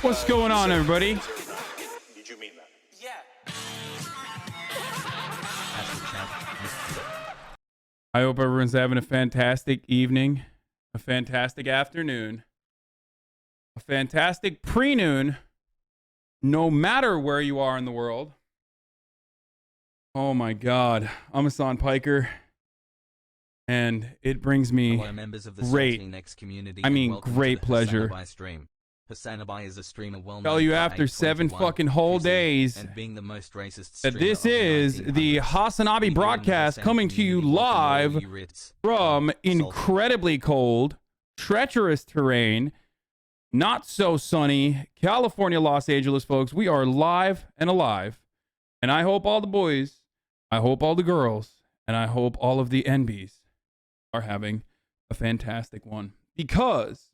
What's going on, everybody? Did you mean that? Yeah. I hope everyone's having a fantastic evening, a fantastic afternoon, a fantastic pre-noon, no matter where you are in the world. Oh my God, I'm Hassan Piker, and it brings me members of the great, community, great pleasure. HasanAbi is a streamer well Tell you after 7 fucking whole days and being the most racist that this is the HasanAbi broadcast coming to you live from incredibly cold, treacherous terrain, not so sunny California, Los Angeles, folks. We are live and alive, and I hope all the boys, I hope all the girls, and I hope all of the NBs are having a fantastic one, because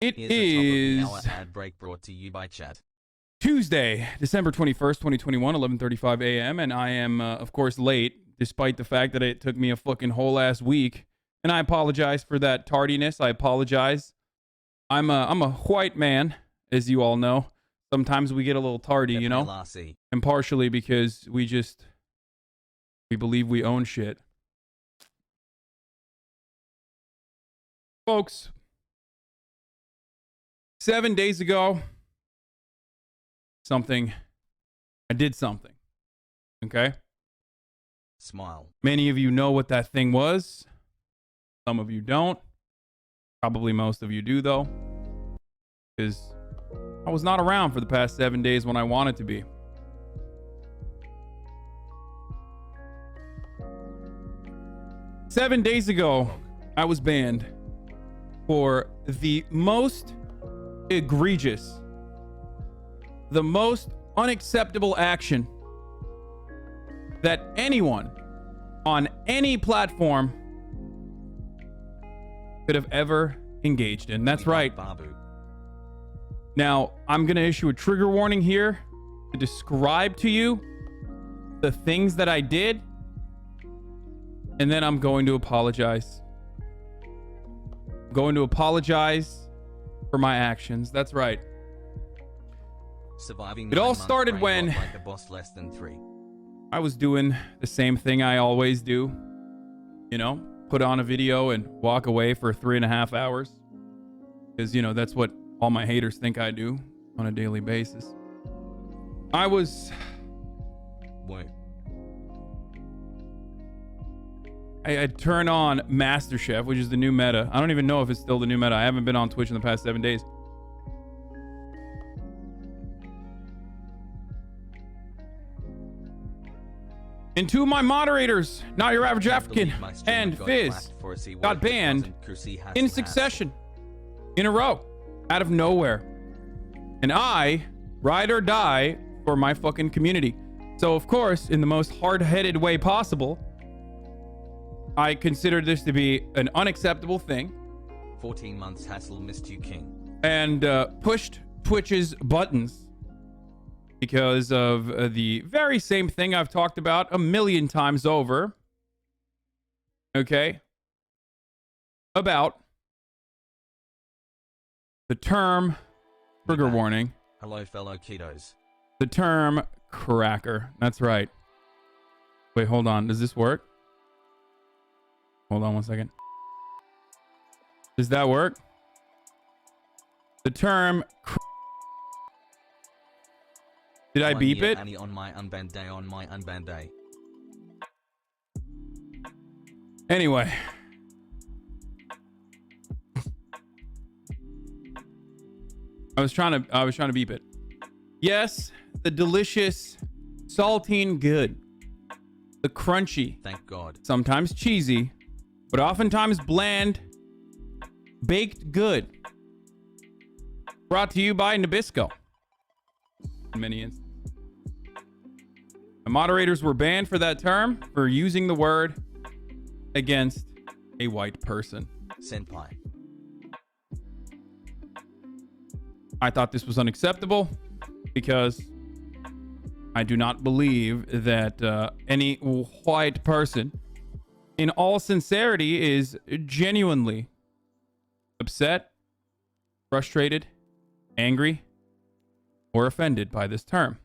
it is ad break brought to you by chat. Tuesday, December 21st, 2021, 11:35 a.m. And I am, of course, late, despite the fact that it took me a fucking whole ass week. And I apologize for that tardiness. I apologize. I'm a white man, as you all know. Sometimes we get a little tardy, you know? And partially because we believe we own shit. Folks, 7 days ago, I did something. Okay? Smile. Many of you know what that thing was. Some of you don't. Probably most of you do, though. Because I was not around for the past 7 days when I wanted to be. Seven days ago, I was banned for the most egregious, the most unacceptable action that anyone on any platform could have ever engaged in. That's right. Babu. Now, I'm going to issue a trigger warning here to describe to you the things that I did, and then I'm going to apologize. Going to apologize for my actions. That's right. Surviving it all started when like a boss less than 3. I was doing the same thing I always do. You know, put on a video and walk away for 3.5 hours. Because, you know, that's what all my haters think I do on a daily basis. I'd turn on MasterChef, which is the new meta. I don't even know if it's still the new meta. I haven't been on Twitch in the past 7 days. And 2 of my moderators, Not Your Average African and Fizz, got banned in succession, in a row, out of nowhere. And I ride or die for my fucking community. So, of course, in the most hard-headed way possible, I consider this to be an unacceptable thing. 14 months hassle missed you, King. And pushed Twitch's buttons because of the very same thing I've talked about a million times over. Okay? About the term trigger warning. Hello, fellow kiddos. The term cracker. That's right. Wait, hold on. Does this work? Hold on 1 second. Does that work? The term. Did I beep it? On my unbanned day, on my unbanned day. Anyway. I was trying to beep it. Yes, the delicious, saltine good. The crunchy. Thank God. Sometimes cheesy, but oftentimes bland, baked good. Brought to you by Nabisco. In many instances. The moderators were banned for that term for using the word against a white person. Senpai. I thought this was unacceptable because I do not believe that any white person, in all sincerity, is genuinely upset, frustrated, angry, or offended by this term.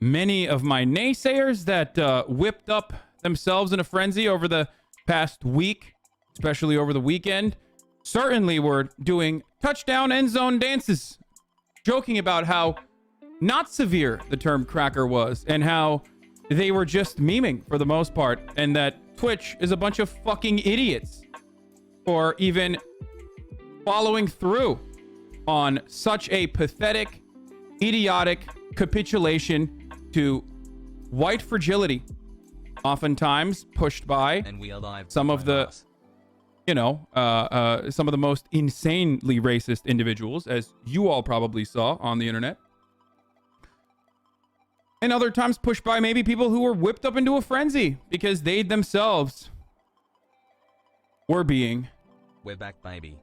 Many of my naysayers that whipped up themselves in a frenzy over the past week, especially over the weekend, certainly were doing touchdown end zone dances, joking about how not severe the term cracker was and how they were just memeing for the most part, and that Twitch is a bunch of fucking idiots for even following through on such a pathetic, idiotic capitulation to white fragility, oftentimes pushed by And we are live some of the, us. some of the most insanely racist individuals, as you all probably saw on the internet. And other times pushed by maybe people who were whipped up into a frenzy because they themselves were being We're back, baby.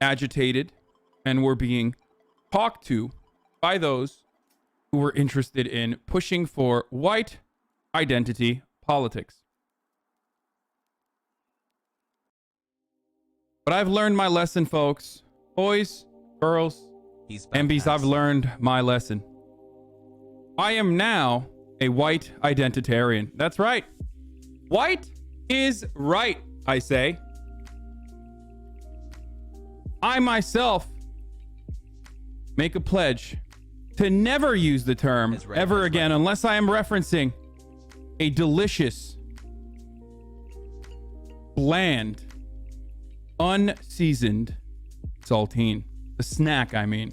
agitated and were being talked to by those who were interested in pushing for white identity politics. But I've learned my lesson, folks. Boys, girls, He's back. MBs, I've learned my lesson. I am now a white identitarian. That's right. White is right, I say. I myself make a pledge to never use the term That's right, ever that's again right. unless I am referencing a delicious, bland, unseasoned saltine. The snack, I mean.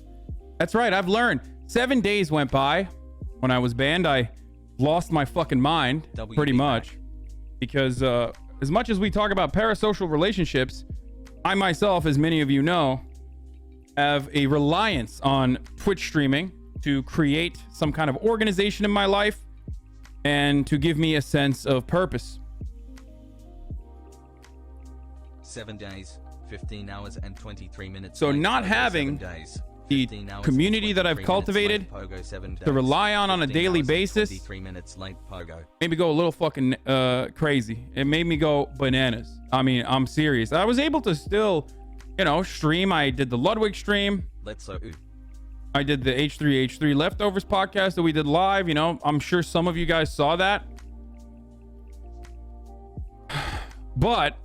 That's right, I've learned. 7 days went by when I was banned. I lost my fucking mind, WB pretty back. much. Because as much as we talk about parasocial relationships, I myself, as many of you know, have a reliance on Twitch streaming to create some kind of organization in my life and to give me a sense of purpose. 7 days, 15 hours and 23 minutes. So late not Pogo, having 7 days, the 15 hours community and that I've 23 minutes cultivated late Pogo, 7 to days, rely on a 15 daily hours and basis 23 minutes late Pogo. made me go a little fucking crazy. It made me go bananas. I mean, I'm serious. I was able to still, stream. I did the Ludwig stream. Let's so I did the H3H3 Leftovers podcast that we did live. I'm sure some of you guys saw that. But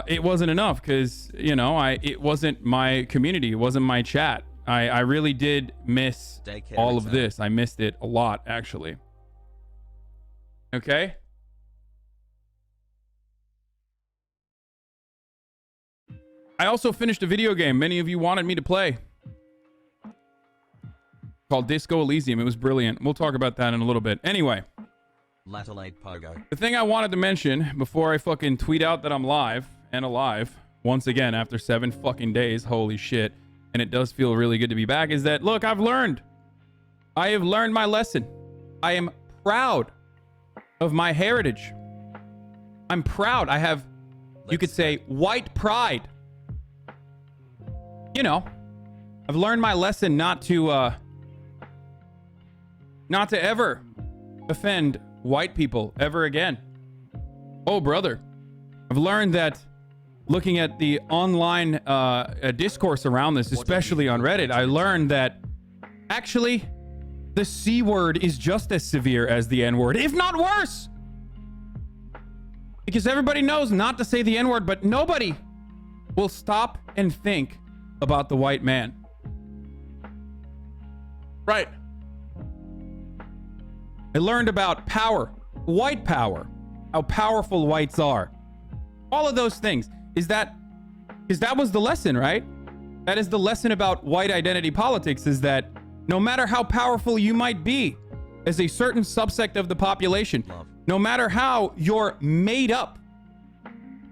it wasn't enough because, it wasn't my community. It wasn't my chat. I really did miss Daycare all of return. this. I missed it a lot, actually. Okay? I also finished a video game many of you wanted me to play called Disco Elysium. It was brilliant. We'll talk about that in a little bit. Anyway, Latter late Pogo. the thing I wanted to mention before I fucking tweet out that I'm live and alive once again after 7 fucking days, holy shit, and it does feel really good to be back, is that, look, I've learned. I have learned my lesson. I am proud of my heritage. I'm proud. I have, you could say, white pride. I've learned my lesson not to ever offend white people ever again. Oh, brother. I've learned that looking at the online discourse around this, especially on Reddit, I learned that actually the C word is just as severe as the N word, if not worse. Because everybody knows not to say the N word, but nobody will stop and think about the white man. Right. I learned about power, white power, how powerful whites are. All of those things. Because that was the lesson, right? That is the lesson about white identity politics, is that no matter how powerful you might be as a certain subsect of the population, Love. no matter how your made up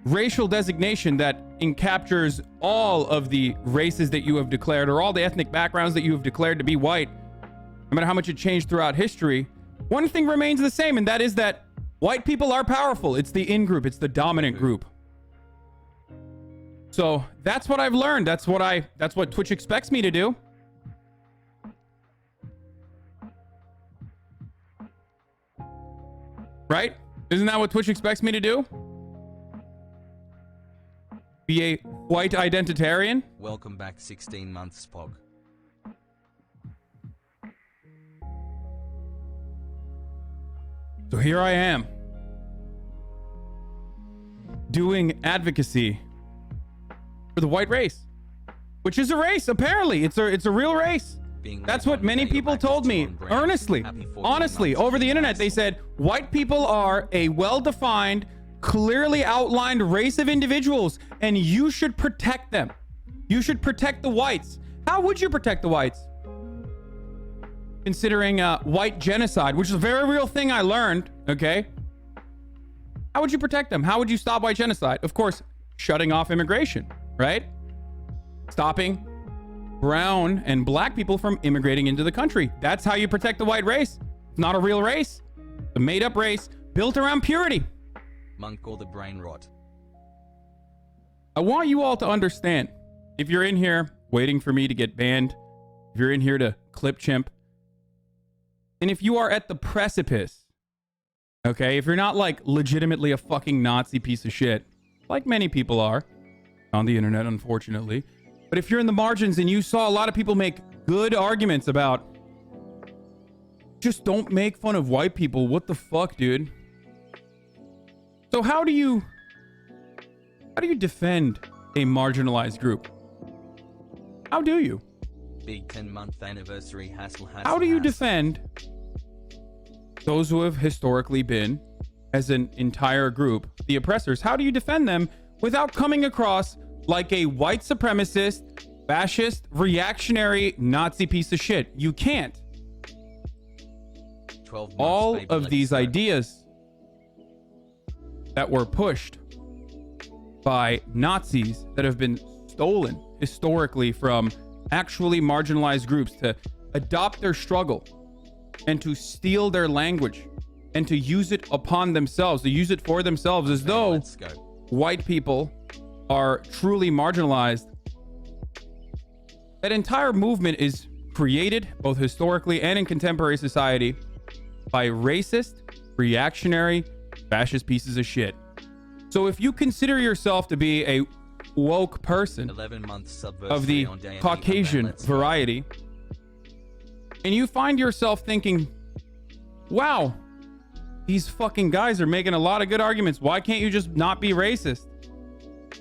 racial designation that encaptures all of the races that you have declared or all the ethnic backgrounds that you have declared to be white, no matter how much it changed throughout history, one thing remains the same, and that is that white people are powerful. It's the in group. It's the dominant group. So that's what I've learned. That's what Twitch expects me to do. Right? Isn't that what Twitch expects me to do? Be a white identitarian. Welcome back 16 months, Pog. So here I am, doing advocacy for the white race, which is a race. Apparently, it's a real race. That's what many people told me earnestly, honestly, over the internet. They said white people are a well-defined, clearly outlined race of individuals, and you should protect them. You should protect the whites. How would you protect the whites? Considering white genocide, which is a very real thing I learned, okay? How would you protect them? How would you stop white genocide? Of course, shutting off immigration, right? Stopping brown and black people from immigrating into the country. That's how you protect the white race. It's not a real race. It's a made-up race built around purity. Monk or the brain rot. I want you all to understand, if you're in here waiting for me to get banned, if you're in here to clip chimp, and if you are at the precipice, okay, if you're not like legitimately a fucking Nazi piece of shit, like many people are on the internet, unfortunately, but if you're in the margins and you saw a lot of people make good arguments about just don't make fun of white people, what the fuck, dude? So how do you defend a marginalized group? How do you? Big 10-month anniversary hassle. How do you defend those who have historically been, as an entire group, the oppressors? How do you defend them without coming across like a white supremacist, fascist, reactionary Nazi piece of shit? You can't. 12 months, All baby, of let's these go. ideas that were pushed by Nazis that have been stolen historically from actually marginalized groups to adopt their struggle and to steal their language and to use it upon themselves, to use it for themselves, as though Let's go. white people are truly marginalized. That entire movement is created both historically and in contemporary society by racist, reactionary, fascist pieces of shit. So if you consider yourself to be a woke person 11 months of the on day Caucasian let's go. variety, and you find yourself thinking, wow, these fucking guys are making a lot of good arguments. Why can't you just not be racist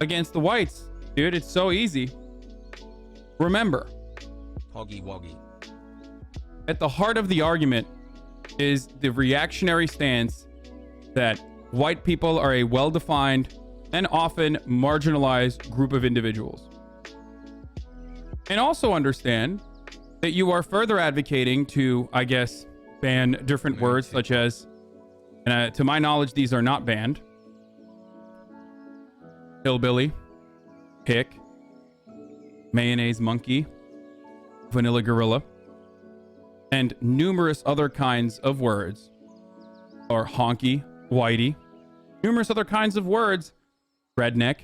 against the whites? Dude, it's so easy. Remember, Hoggy woggy. at the heart of the argument is the reactionary stance that white people are a well-defined and often marginalized group of individuals. And also understand that you are further advocating to, I guess, ban different words such as, and to my knowledge, these are not banned: hillbilly, hick, mayonnaise monkey, vanilla gorilla, and numerous other kinds of words, or honky, whitey, numerous other kinds of words, redneck,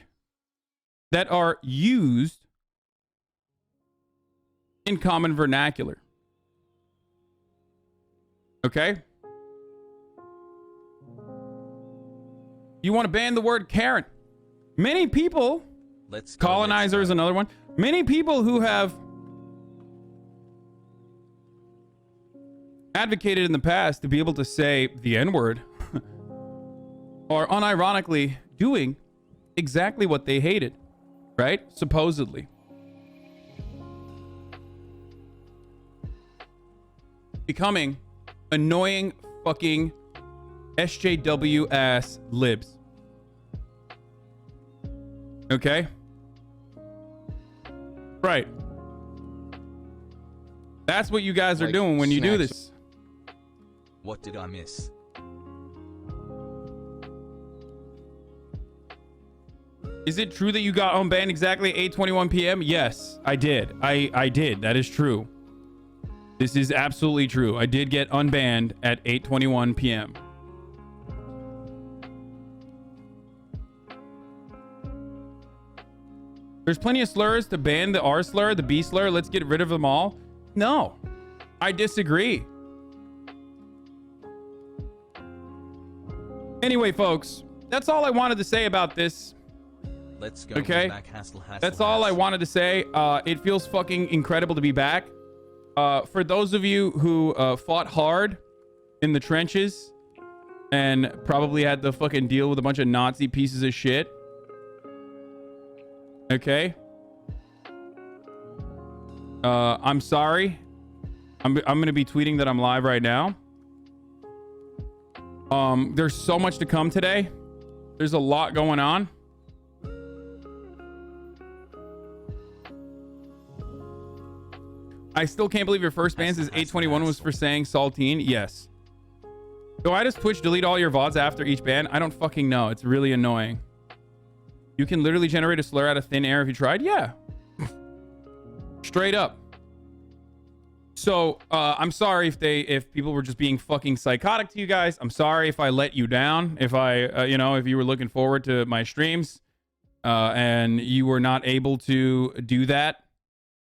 that are used in common vernacular. Okay? You want to ban the word Karen. Many people, Let's go. colonizer let's is go. another one. Many people who have advocated in the past to be able to say the N-word are unironically doing exactly what they hated, right? Supposedly. Becoming annoying fucking SJW ass libs. Okay? Right. That's what you guys are Like, doing when you do snatch. this. What did I miss? Is it true that you got unbanned exactly at 8:21 p.m.? Yes, I did. I did. That is true. This is absolutely true. I did get unbanned at 8:21 p.m. There's plenty of slurs to ban the R slur, the B slur. Let's get rid of them all. No, I disagree. Anyway, folks, that's all I wanted to say about this. Let's go. Okay? Back, hassle, That's all I hassle. wanted to say. It feels fucking incredible to be back. For those of you who fought hard in the trenches and probably had to fucking deal with a bunch of Nazi pieces of shit. Okay? I'm sorry. I'm going to be tweeting that I'm live right now. There's so much to come today. There's a lot going on. I still can't believe your first ban says 821 was for saying saltine. Yes. So why does Twitch delete all your VODs after each ban? I don't fucking know. It's really annoying. You can literally generate a slur out of thin air if you tried? Yeah. Straight up. So I'm sorry if people were just being fucking psychotic to you guys. I'm sorry if I let you down. If if you were looking forward to my streams and you were not able to do that.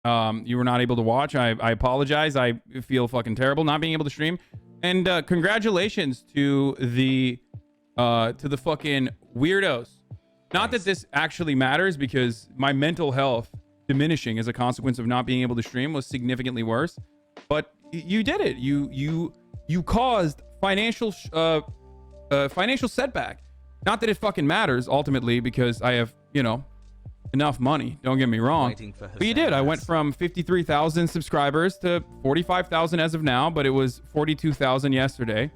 You were not able to watch. I apologize. I feel fucking terrible not being able to stream. And congratulations to the fucking weirdos. Not that this actually matters, because my mental health diminishing as a consequence of not being able to stream was significantly worse. But you did it. You caused financial setback. Not that it fucking matters ultimately, because I have, enough money, don't get me wrong, but you did. I went from 53,000 subscribers to 45,000 as of now, but it was 42,000 yesterday.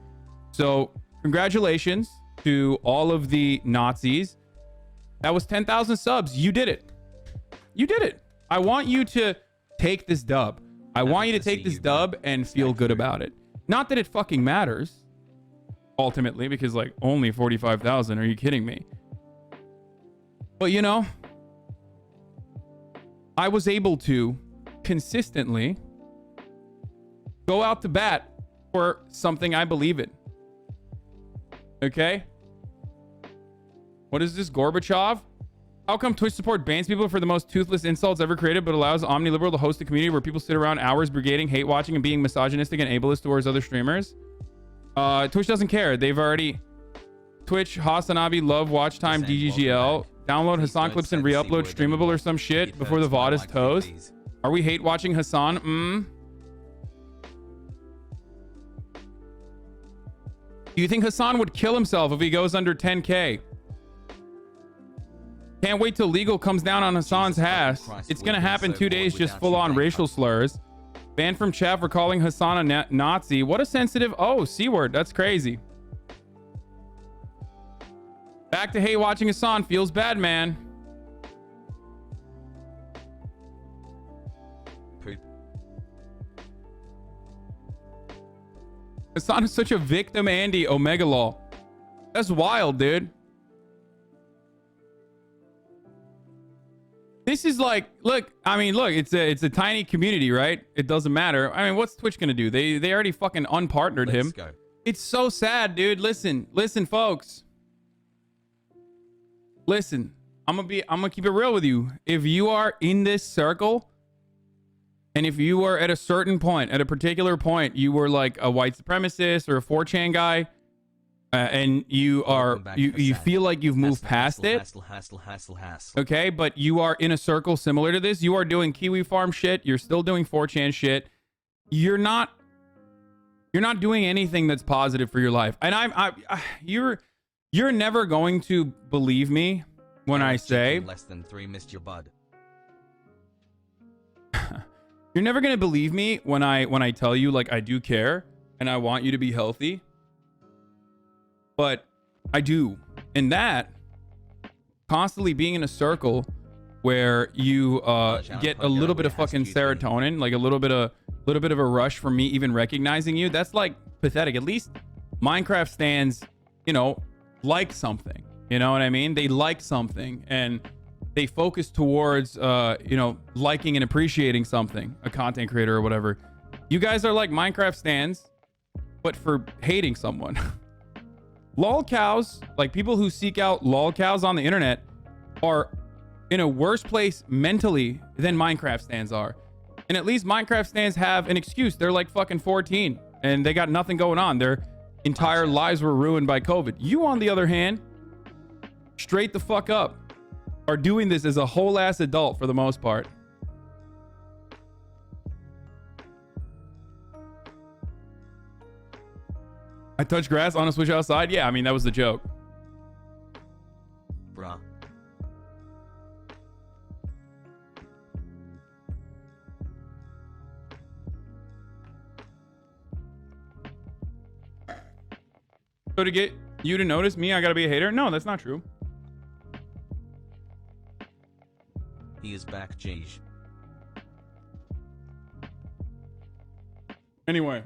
So congratulations to all of the Nazis. That was 10,000 subs. You did it. You did it. I want you to take this dub. I want you to take this dub and feel good about it. Not that it fucking matters ultimately, because like only 45,000. Are you kidding me? But I was able to consistently go out to bat for something I believe in. Okay? What is this, Gorbachev? How come Twitch support bans people for the most toothless insults ever created, but allows OmniLiberal to host a community where people sit around hours brigading, hate watching, and being misogynistic and ableist towards other streamers? Twitch doesn't care. They've already... Twitch, HasanAbi, love, watch time, DGGL. Download Hasan clips and re-upload streamable or some shit before the VOD is toast. Are we hate watching Hasan? Do you think Hasan would kill himself if he goes under 10K? Can't wait till legal comes down on Hasan's ass. It's gonna happen 2 days, just full on racial slurs. Banned from chat for calling Hasan a Nazi. What a sensitive... Oh, C-word. That's crazy. Back to hate watching Hasan. Feels bad, man. Hasan is such a victim, Andy. Omega Law. That's wild, dude. This is like, look, it's a tiny community, right? It doesn't matter. I mean, what's Twitch gonna do? They already fucking unpartnered him. Go. It's so sad, dude. Listen, folks. Listen, I'm gonna keep it real with you. If you are in this circle, and if you are at a certain point, at a particular point, you were like a white supremacist or a 4chan guy, and you feel like you've moved past it. Okay, but you are in a circle similar to this. You are doing Kiwi Farm shit. You're still doing 4chan shit. You're not doing anything that's positive for your life. And you're never going to believe me when I say less than 3 missed your bud. You're never going to believe me when I tell you, like, I do care and I want you to be healthy. But I do. And that, constantly being in a circle where you get a little bit of fucking serotonin, like a little bit of a rush from me even recognizing you, that's like pathetic. At least Minecraft stands, like something. You know what I mean? They like something and they focus towards liking and appreciating something, a content creator or whatever. You guys are like Minecraft stands, but for hating someone. Lol cows, like people who seek out lol cows on the internet, are in a worse place mentally than Minecraft stands are. And at least Minecraft stands have an excuse. They're like fucking 14 and they got nothing going on. Their entire lives were ruined by COVID. You, on the other hand, straight the fuck up, are doing this as a whole ass adult for the most part. I touched grass on a switch outside. Yeah, I mean, that was the joke. Bruh. So to get you to notice me, I gotta be a hater? No, that's not true. He is back, Jeej. Anyway.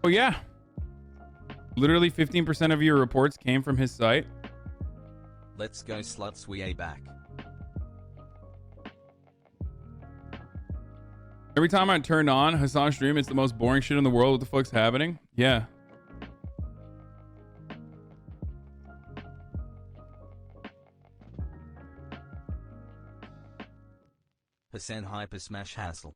Oh yeah. Literally 15% of your reports came from his site. Let's go sluts, we a back. Every time I turn on Hasan's stream, it's the most boring shit in the world. What the fuck's happening? Yeah. Hasan hyper smash hassle.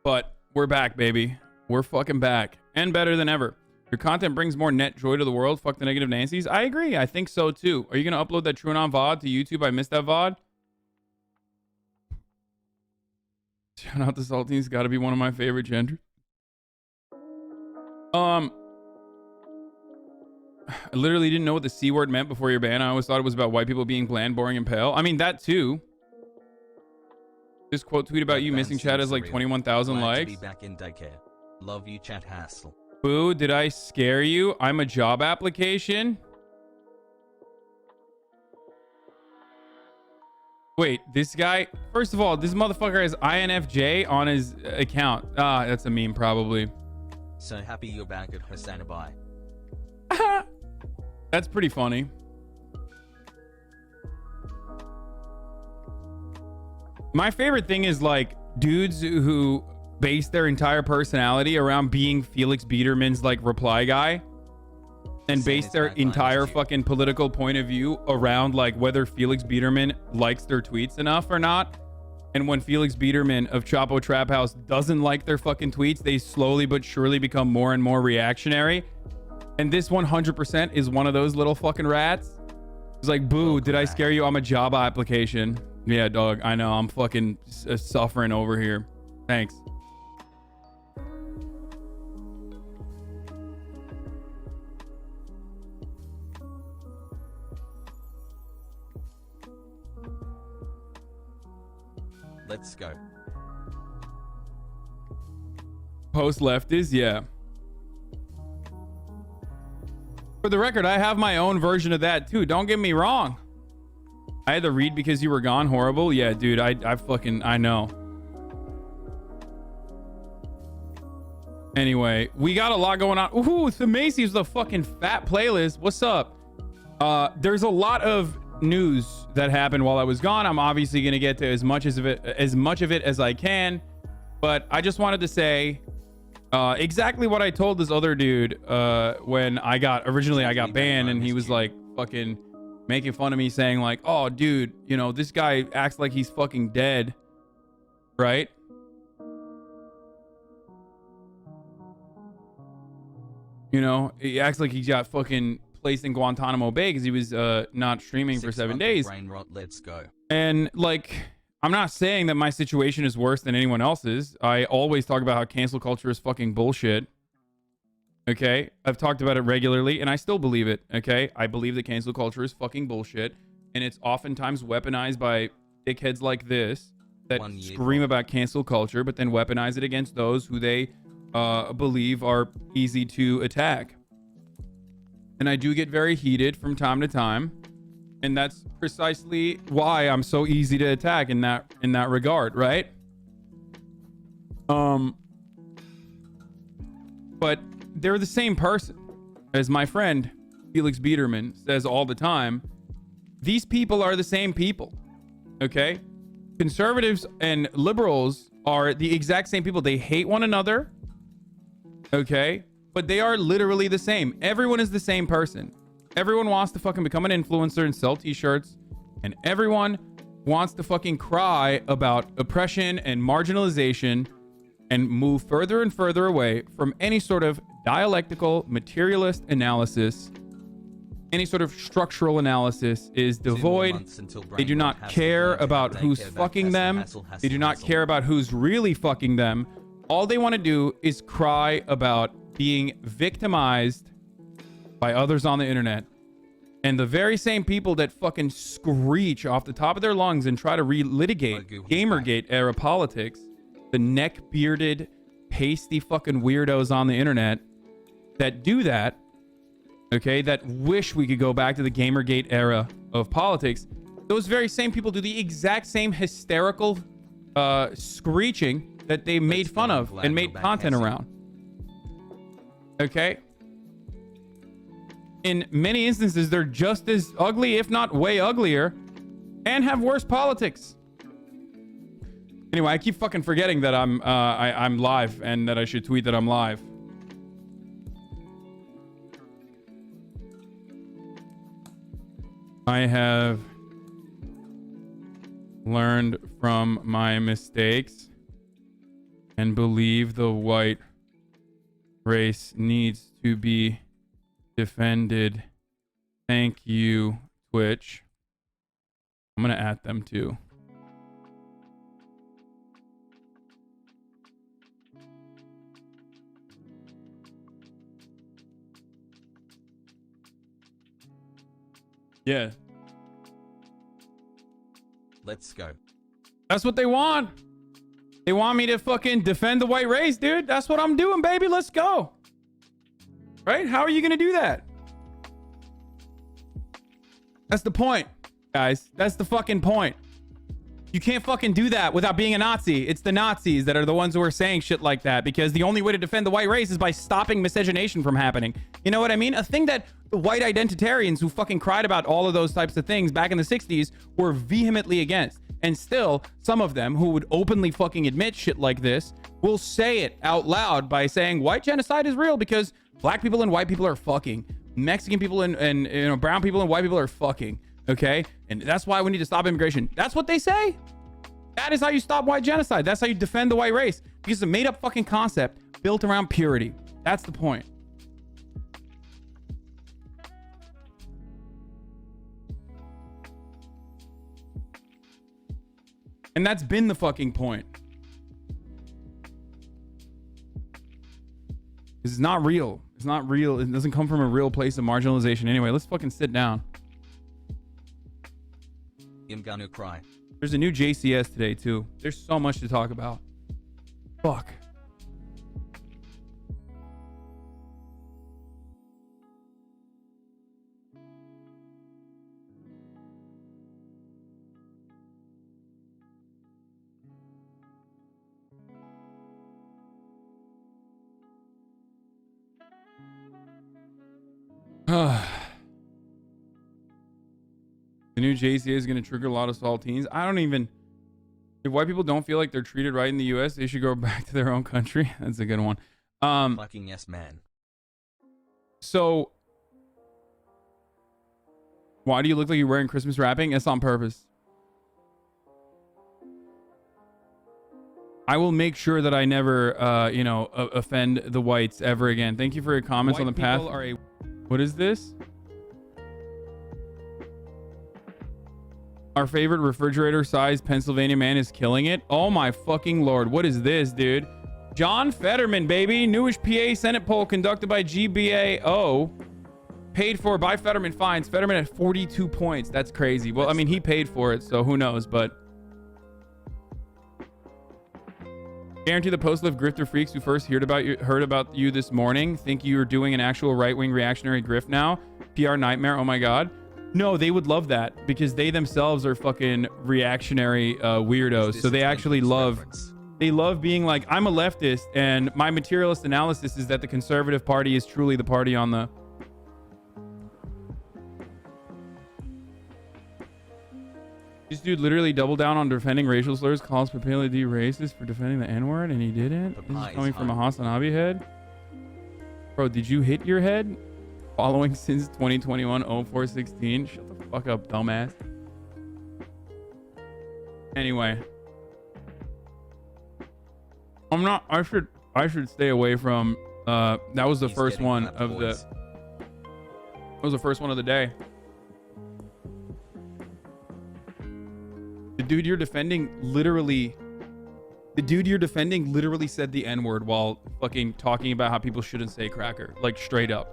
But we're back, baby. We're fucking back. And better than ever. Your content brings more net joy to the world. Fuck the negative Nancy's. I agree. I think so too. Are you going to upload that TrueAnon VOD to YouTube? I missed that VOD. Shout out to Saltines. Got to be one of my favorite genders. I literally didn't know what the C word meant before your ban. I always thought it was about white people being bland, boring, and pale. I mean, that too. This quote tweet about you missing chat has like 21,000 likes. To be back in daycare. Love you, chat hassle. Boo, did I scare you? I'm a job application. Wait, this guy, first of all, this motherfucker has INFJ on his account. Ah, that's a meme probably. So happy you're back at HasanAbi. That's pretty funny. My favorite thing is like dudes who base their entire personality around being Felix Biederman's like reply guy and base their entire fucking political point of view around like whether Felix Biederman likes their tweets enough or not. And when Felix Biederman of Chapo Trap House doesn't like their fucking tweets, they slowly but surely become more and more reactionary. And this 100% is one of those little fucking rats. It's like, boo, did I scare you? I'm a job application. Yeah, dog, I know. I'm fucking suffering over here. Thanks. Let's go. Post leftist, yeah. For the record, I have my own version of that too. Don't get me wrong. I had to read because you were gone. Horrible. Yeah, dude, I know. Anyway, we got a lot going on. Ooh, it's the Macy's, the fucking fat playlist. What's up? There's a lot of news that happened while I was gone. I'm obviously going to get to as much of it as I can, but I just wanted to say exactly what I told this other dude when I got banned, and he was like fucking making fun of me, saying like, oh dude, you know, this guy acts like he's fucking dead, right? You know, he acts like he got fucking placed in Guantanamo Bay because he was not streaming for 7 days. Brain rot, let's go. And like, I'm not saying that my situation is worse than anyone else's. I always talk about how cancel culture is fucking bullshit. Okay, I've talked about it regularly and I still believe it. Okay, I believe that cancel culture is fucking bullshit, and it's oftentimes weaponized by dickheads like this that scream about cancel culture, but then weaponize it against those who they believe are easy to attack. And I do get very heated from time to time, and that's precisely why I'm so easy to attack in that regard, right? But they're the same person. As my friend Felix Biederman says all the time, these people are the same people. Okay? Conservatives and liberals are the exact same people. They hate one another. Okay? But they are literally the same. Everyone is the same person. Everyone wants to fucking become an influencer and sell t-shirts. And everyone wants to fucking cry about oppression and marginalization and move further and further away from any sort of dialectical materialist analysis. Any sort of structural analysis is devoid. They do not care about who's fucking them. They do not care about who's really fucking them. All they want to do is cry about being victimized by others on the internet. And the very same people that fucking screech off the top of their lungs and try to relitigate Gamergate era politics, the neck-bearded, pasty fucking weirdos on the internet that do that, okay, that wish we could go back to the Gamergate era of politics, those very same people do the exact same hysterical screeching that they made fun of and made content around. Okay? In many instances, they're just as ugly, if not way uglier, and have worse politics. Anyway, I keep fucking forgetting that I'm live and that I should tweet that I'm live. I have learned from my mistakes and believe the white race needs to be defended. Thank you, Twitch. I'm gonna at them too. Yeah. Let's go. That's what they want. They want me to fucking defend the white race, dude. That's what I'm doing, baby. Let's go. Right? How are you going to do that? That's the point, guys. That's the fucking point. You can't fucking do that without being a Nazi. It's the Nazis that are the ones who are saying shit like that, because the only way to defend the white race is by stopping miscegenation from happening. You know what I mean? A thing that the white identitarians who fucking cried about all of those types of things back in the 60s were vehemently against. And still, some of them who would openly fucking admit shit like this will say it out loud by saying white genocide is real because black people and white people are fucking. Mexican people and you know, brown people and white people are fucking. Okay? And that's why we need to stop immigration. That's what they say. That is how you stop white genocide. That's how you defend the white race. Because it's a made up fucking concept built around purity. That's the point. And that's been the fucking point. This is not real. It's not real. It doesn't come from a real place of marginalization. Anyway, let's fucking sit down. I'm gonna cry. There's a new JCS today, too. There's so much to talk about. Fuck. The new JCA is going to trigger a lot of saltines. I don't even... If white people don't feel like they're treated right in the U.S., they should go back to their own country. That's a good one. Fucking yes, man. So... Why do you look like you're wearing Christmas wrapping? It's on purpose. I will make sure that I never, offend the whites ever again. Thank you for your comments on the path. What is this? Our favorite refrigerator size Pennsylvania man is killing it. Oh my fucking lord. What is this, dude? John Fetterman, baby. Newish PA Senate poll conducted by GBAO. Paid for by Fetterman finds Fetterman at 42 points. That's crazy. Well, I mean, he paid for it, so who knows, but... Guarantee the post-live grifter freaks who first heard about you this morning think you're doing an actual right-wing reactionary grift now. PR nightmare. Oh my god. No, they would love that because they themselves are fucking reactionary weirdos. So they actually love... They love being like, I'm a leftist and my materialist analysis is that the conservative party is truly the party on the... This dude literally doubled down on defending racial slurs, calls Papela D racist for defending the N-word, and he didn't. This is coming from a HasanAbi head. Bro, did you hit your head? Following since 2021 0416. Shut the fuck up, dumbass. Anyway, I should stay away from. That was the He's first getting one clapped, of the. boys. That was the first one of the day. The dude you're defending literally said the N-word while fucking talking about how people shouldn't say cracker. Like, straight up.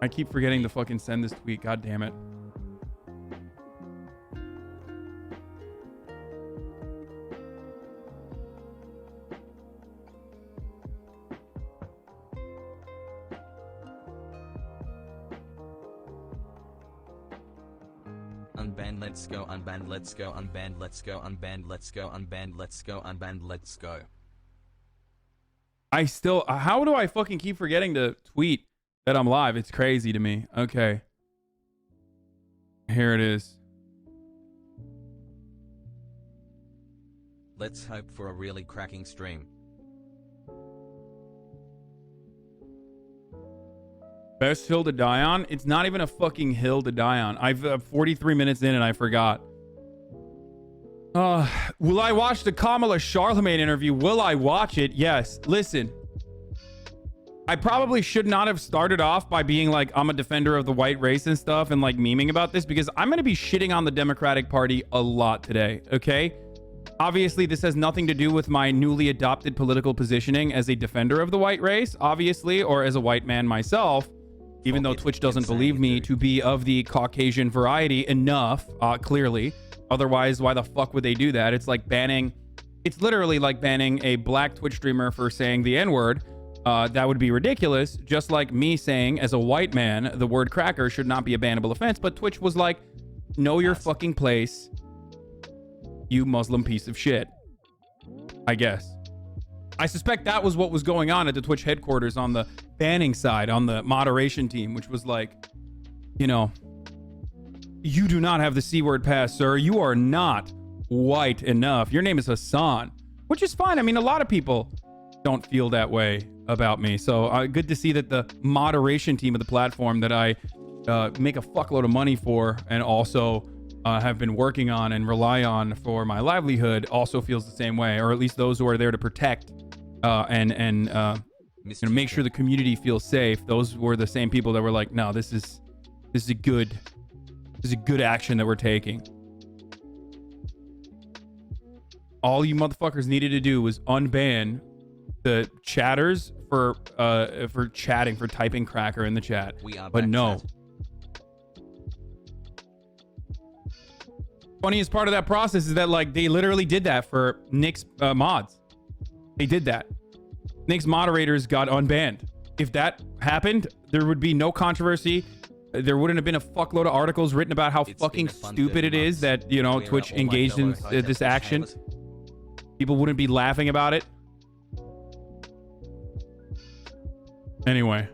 I keep forgetting to fucking send this tweet. God damn it. Unbanned, let's go, unbanned, let's go, unbanned, let's go, unbanned, let's go, unbanned, let's go, unbanned, let's go. I still, how do I fucking keep forgetting to tweet that I'm live? It's crazy to me. Okay. Here it is. Let's hope for a really cracking stream. Best hill to die on? It's not even a fucking hill to die on. I've 43 minutes in and I forgot. Will I watch the Kamala Charlemagne interview? Will I watch it? Yes. Listen. I probably should not have started off by being like, I'm a defender of the white race and stuff and like memeing about this, because I'm going to be shitting on the Democratic Party a lot today. Okay. Obviously, this has nothing to do with my newly adopted political positioning as a defender of the white race, obviously, or as a white man myself, even though Twitch doesn't believe me to be of the Caucasian variety enough, clearly. Otherwise, why the fuck would they do that? It's like banning, it's literally like banning a black Twitch streamer for saying the N-word. That would be ridiculous. Just like me saying, as a white man, the word cracker should not be a bannable offense. But Twitch was like, know your fucking place, you Muslim piece of shit. I guess. I suspect that was what was going on at the Twitch headquarters on the banning side, on the moderation team, which was like, you know, you do not have the C-word pass, sir. You are not white enough. Your name is Hasan, which is fine. I mean, a lot of people don't feel that way about me. So good to see that the moderation team of the platform that I make a fuckload of money for and also have been working on and rely on for my livelihood also feels the same way, or at least those who are there to protect and you know, make sure the community feels safe. Those were the same people that were like, no, this is a good action that we're taking. All you motherfuckers needed to do was unban the chatters for chatting, for typing cracker in the chat. But no. Funniest part of that process is that like they literally did that for Nick's mods. They did that. Nick's moderators got unbanned. If that happened, there would be no controversy. There wouldn't have been a fuckload of articles written about how fucking stupid it is that, you know, Twitch engaged in this action. People wouldn't be laughing about it. Anyway.